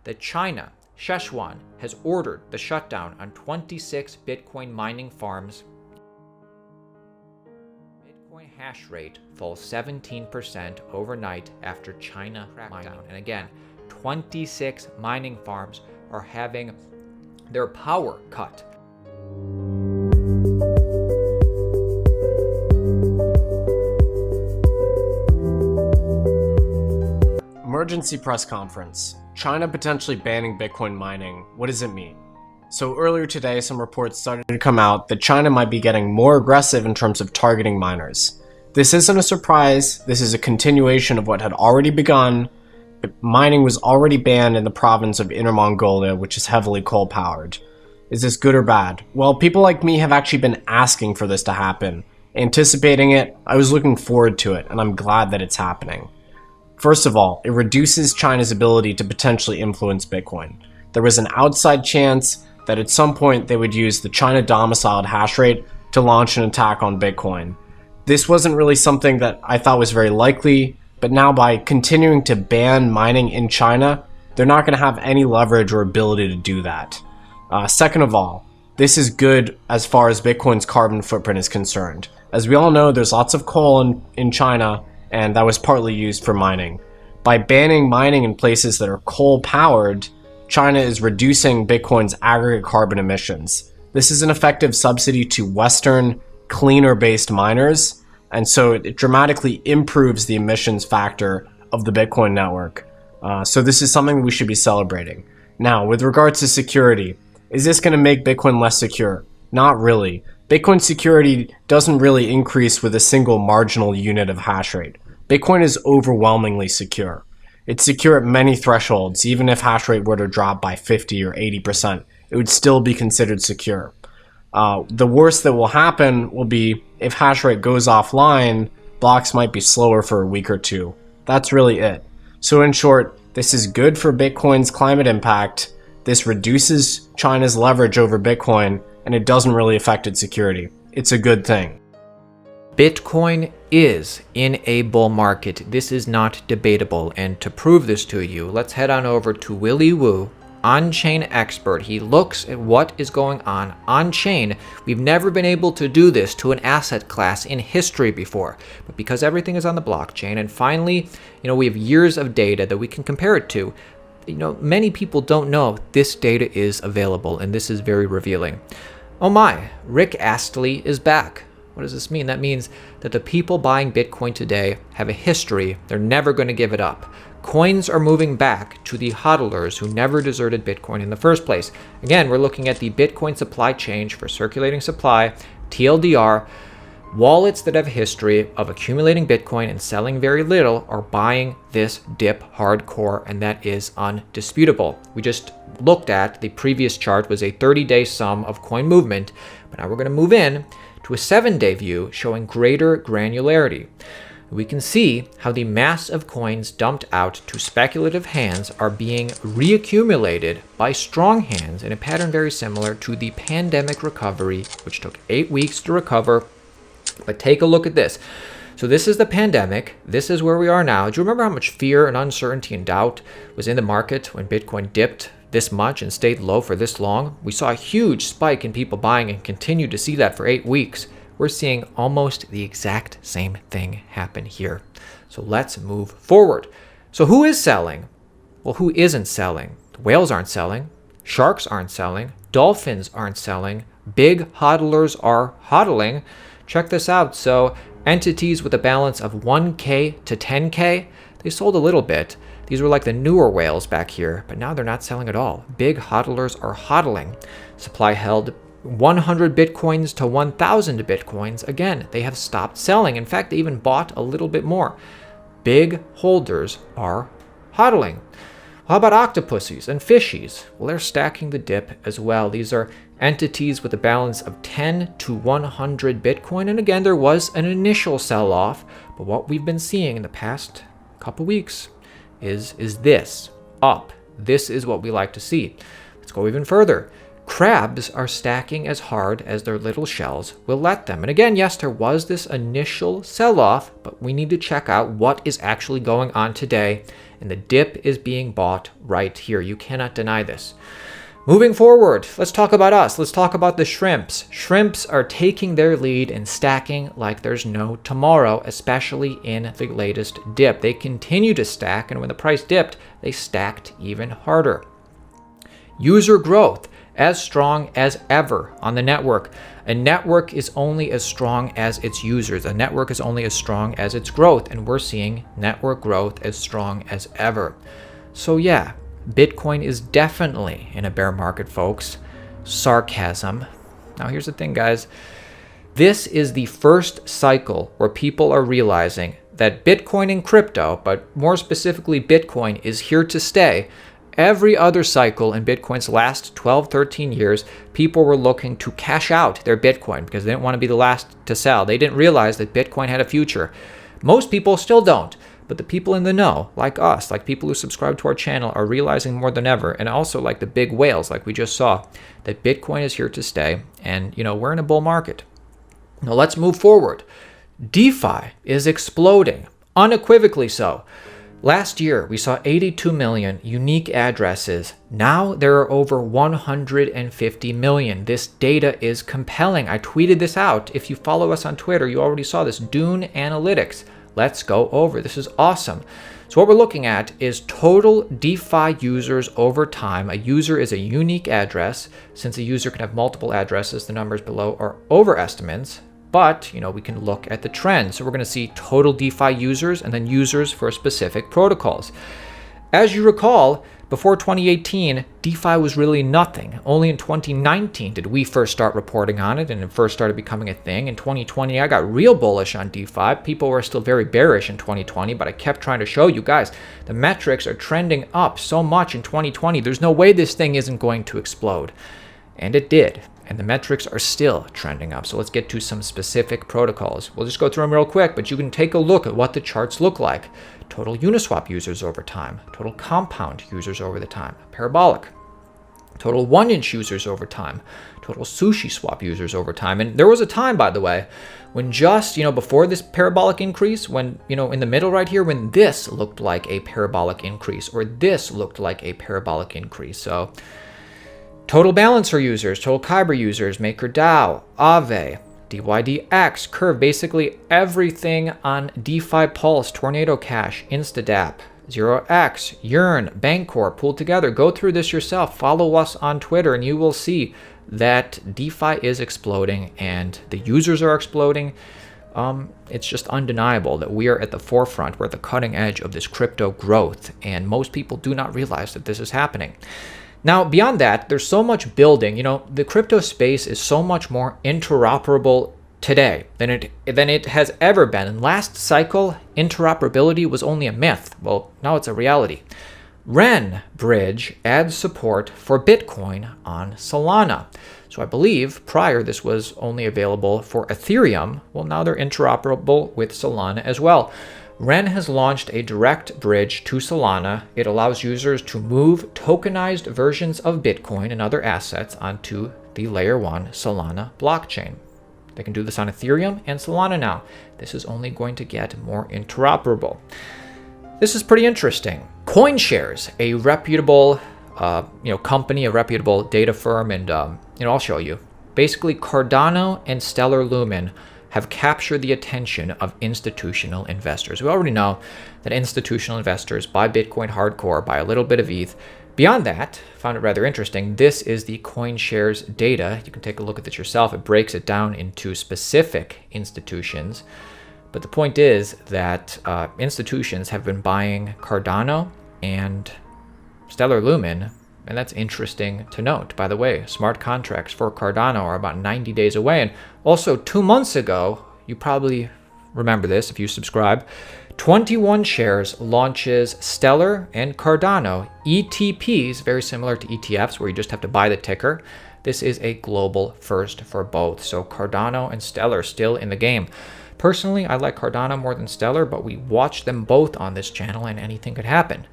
that China, Sichuan, has ordered the shutdown on 26 Bitcoin mining farms. Bitcoin hash rate falls 17% overnight after China crackdown. And again, 26 mining farms are having their power cut. Emergency press conference. China potentially banning Bitcoin mining. What does it mean? So earlier today, some reports started to come out that China might be getting more aggressive in terms of targeting miners. This isn't a surprise. This is a continuation of what had already begun. Mining was already banned in the province of Inner Mongolia, which is heavily coal-powered. Is this good or bad? Well, people like me have actually been asking for this to happen. Anticipating it, I was looking forward to it, and I'm glad that it's happening. First of all, it reduces China's ability to potentially influence Bitcoin. There was an outside chance that at some point they would use the China domiciled hash rate to launch an attack on Bitcoin. This wasn't really something that I thought was very likely, but now by continuing to ban mining in China, they're not going to have any leverage or ability to do that. Second of all, this is good as far as Bitcoin's carbon footprint is concerned. As we all know, there's lots of coal in China, and that was partly used for mining. By banning mining in places that are coal-powered, China is reducing Bitcoin's aggregate carbon emissions. This is an effective subsidy to Western, cleaner-based miners, and so it dramatically improves the emissions factor of the Bitcoin network. So this is something we should be celebrating. Now, with regards to security, is this going to make Bitcoin less secure? Not really. Bitcoin security doesn't really increase with a single marginal unit of hash rate. Bitcoin is overwhelmingly secure. It's secure at many thresholds. Even if hash rate were to drop by 50 or 80%, it would still be considered secure. The worst that will happen will be if hash rate goes offline, blocks might be slower for a week or two. That's really it. So in short, this is good for Bitcoin's climate impact. This reduces China's leverage over Bitcoin, and it doesn't really affect its security. It's a good thing. Bitcoin is in a bull market. This is not debatable. And to prove this to you, let's head on over to Willy Woo, on-chain expert. He looks at what is going on-chain. We've never been able to do this to an asset class in history before. But because everything is on the blockchain, and finally, we have years of data that we can compare it to, many people don't know this data is available, and this is very revealing. Oh my, Rick Astley is back. What does this mean? That means that the people buying Bitcoin today have a history. They're never going to give it up. Coins are moving back to the hodlers who never deserted Bitcoin in the first place. Again, we're looking at the Bitcoin supply chain for circulating supply, TLDR. Wallets that have a history of accumulating Bitcoin and selling very little are buying this dip hardcore, and that is undisputable. We just looked at the previous chart was a 30-day sum of coin movement, but now we're going to move in to a 7-day view showing greater granularity. We can see how the mass of coins dumped out to speculative hands are being reaccumulated by strong hands in a pattern very similar to the pandemic recovery, which took 8 weeks to recover. But take a look at this. So this is the pandemic. This is where we are now. Do you remember how much fear and uncertainty and doubt was in the market when Bitcoin dipped this much and stayed low for this long? We saw a huge spike in people buying and continued to see that for 8 weeks. We're seeing almost the exact same thing happen here. So let's move forward. So who is selling? Well, who isn't selling? The whales aren't selling. Sharks aren't selling. Dolphins aren't selling. Big hodlers are hodling. Check this out. So entities with a balance of 1K to 10K, they sold a little bit. These were like the newer whales back here, but now they're not selling at all. Big hodlers are hodling. Supply held 100 Bitcoins to 1,000 Bitcoins. Again, they have stopped selling. In fact, they even bought a little bit more. Big holders are hodling. How about octopuses and fishies? Well, they're stacking the dip as well. These are entities with a balance of 10 to 100 Bitcoin. And again, there was an initial sell-off, but what we've been seeing in the past couple weeks is this, up. This is what we like to see. Let's go even further. Crabs are stacking as hard as their little shells will let them. And again, yes, there was this initial sell-off, but we need to check out what is actually going on today. And the dip is being bought right here. You cannot deny this. Moving forward, let's talk about us. Let's talk about the shrimps. Shrimps are taking their lead and stacking like there's no tomorrow, especially in the latest dip. They continue to stack, and when the price dipped, they stacked even harder. User growth, as strong as ever on the network. A network is only as strong as its users. A network is only as strong as its growth, and we're seeing network growth as strong as ever. So yeah, Bitcoin is definitely in a bear market, folks. Sarcasm. Now here's the thing, guys. This is the first cycle where people are realizing that Bitcoin and crypto, but more specifically Bitcoin, is here to stay. Every other cycle in Bitcoin's last 12, 13 years, people were looking to cash out their Bitcoin because they didn't want to be the last to sell. They didn't realize that Bitcoin had a future. Most people still don't. But the people in the know, like us, like people who subscribe to our channel, are realizing more than ever, and also like the big whales, like we just saw, that Bitcoin is here to stay, and we're in a bull market. Now let's move forward. DeFi is exploding, unequivocally so. Last year, we saw 82 million unique addresses. Now there are over 150 million. This data is compelling. I tweeted this out. If you follow us on Twitter, you already saw this. Dune Analytics. Let's go over. This is awesome. So what we're looking at is total DeFi users over time. A user is a unique address. Since a user can have multiple addresses, the numbers below are overestimates. But, we can look at the trend. So we're going to see total DeFi users and then users for specific protocols. As you recall, before 2018, DeFi was really nothing. Only in 2019 did we first start reporting on it and it first started becoming a thing. In 2020, I got real bullish on DeFi. People were still very bearish in 2020, but I kept trying to show you guys, the metrics are trending up so much in 2020. There's no way this thing isn't going to explode. And it did. And the metrics are still trending up. So let's get to some specific protocols. We'll just go through them real quick, but you can take a look at what the charts look like. Total Uniswap users over time, total Compound users over the time, parabolic, total 1-inch users over time, total SushiSwap users over time. And there was a time, by the way, when just, before this parabolic increase, when, in the middle right here, when this looked like a parabolic increase or this looked like a parabolic increase. So total Balancer users, total Kyber users, MakerDAO, Aave, DYDX, Curve, basically everything on DeFi Pulse, Tornado Cash, Instadap, 0x, Yearn, Bancor, pulled together. Go through this yourself. Follow us on Twitter and you will see that DeFi is exploding and the users are exploding. It's just undeniable that we are at the forefront. We're at the cutting edge of this crypto growth, and most people do not realize that this is happening. Now, beyond that, there's so much building. The crypto space is so much more interoperable today than it has ever been. And last cycle, interoperability was only a myth. Well, now it's a reality. Ren Bridge adds support for Bitcoin on Solana. So I believe prior this was only available for Ethereum. Well, now they're interoperable with Solana as well. Ren has launched a direct bridge to Solana. It allows users to move tokenized versions of Bitcoin and other assets onto the Layer 1 Solana blockchain. They can do this on Ethereum and Solana now. This is only going to get more interoperable. This is pretty interesting. CoinShares, a reputable company, a reputable data firm, and I'll show you. Basically, Cardano and Stellar Lumen have captured the attention of institutional investors. We already know that institutional investors buy Bitcoin hardcore, buy a little bit of ETH. Beyond that, I found it rather interesting. This is the CoinShares data. You can take a look at this yourself. It breaks it down into specific institutions. But the point is that institutions have been buying Cardano and Stellar Lumen, and that's interesting to note. By the way, smart contracts for Cardano are about 90 days away. And also 2 months ago, you probably remember this if you subscribe, 21 Shares launches Stellar and Cardano ETPs, very similar to ETFs where you just have to buy the ticker. This is a global first for both. So Cardano and Stellar still in the game. Personally, I like Cardano more than Stellar, but we watch them both on this channel and anything could happen.